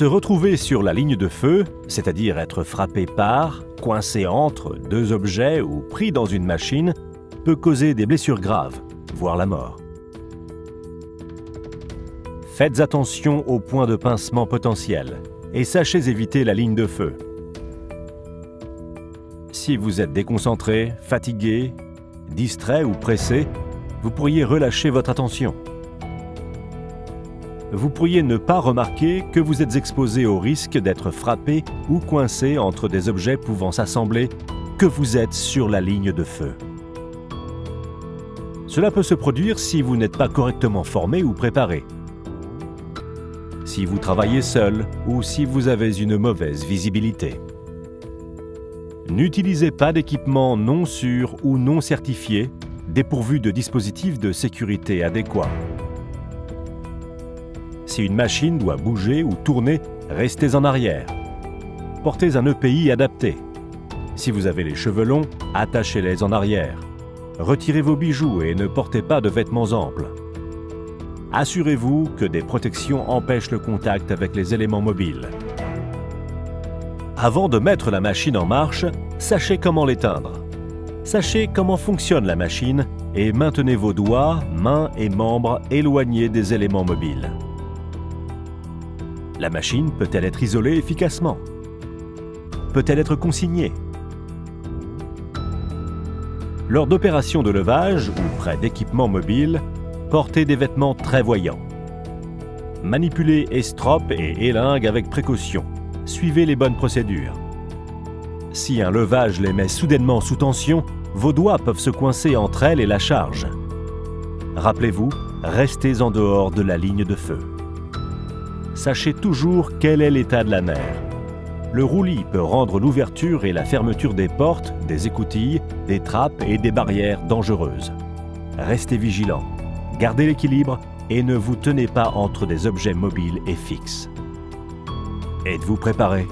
Se retrouver sur la ligne de feu, c'est-à-dire être frappé par, coincé entre deux objets ou pris dans une machine, peut causer des blessures graves, voire la mort. Faites attention aux points de pincement potentiels et sachez éviter la ligne de feu. Si vous êtes déconcentré, fatigué, distrait ou pressé, vous pourriez relâcher votre attention. Vous pourriez ne pas remarquer que vous êtes exposé au risque d'être frappé ou coincé entre des objets pouvant s'assembler, que vous êtes sur la ligne de feu. Cela peut se produire si vous n'êtes pas correctement formé ou préparé, si vous travaillez seul ou si vous avez une mauvaise visibilité. N'utilisez pas d'équipement non sûr ou non certifié, dépourvu de dispositifs de sécurité adéquats. Si une machine doit bouger ou tourner, restez en arrière. Portez un EPI adapté. Si vous avez les cheveux longs, attachez-les en arrière. Retirez vos bijoux et ne portez pas de vêtements amples. Assurez-vous que des protections empêchent le contact avec les éléments mobiles. Avant de mettre la machine en marche, sachez comment l'éteindre. Sachez comment fonctionne la machine et maintenez vos doigts, mains et membres éloignés des éléments mobiles. La machine peut-elle être isolée efficacement? Peut-elle être consignée? Lors d'opérations de levage ou près d'équipements mobiles, portez des vêtements très voyants. Manipulez estrope et élingue avec précaution. Suivez les bonnes procédures. Si un levage les met soudainement sous tension, vos doigts peuvent se coincer entre elles et la charge. Rappelez-vous, restez en dehors de la ligne de feu. Sachez toujours quel est l'état de la nerf. Le roulis peut rendre l'ouverture et la fermeture des portes, des écoutilles, des trappes et des barrières dangereuses. Restez vigilant, gardez l'équilibre et ne vous tenez pas entre des objets mobiles et fixes. Êtes-vous préparé ?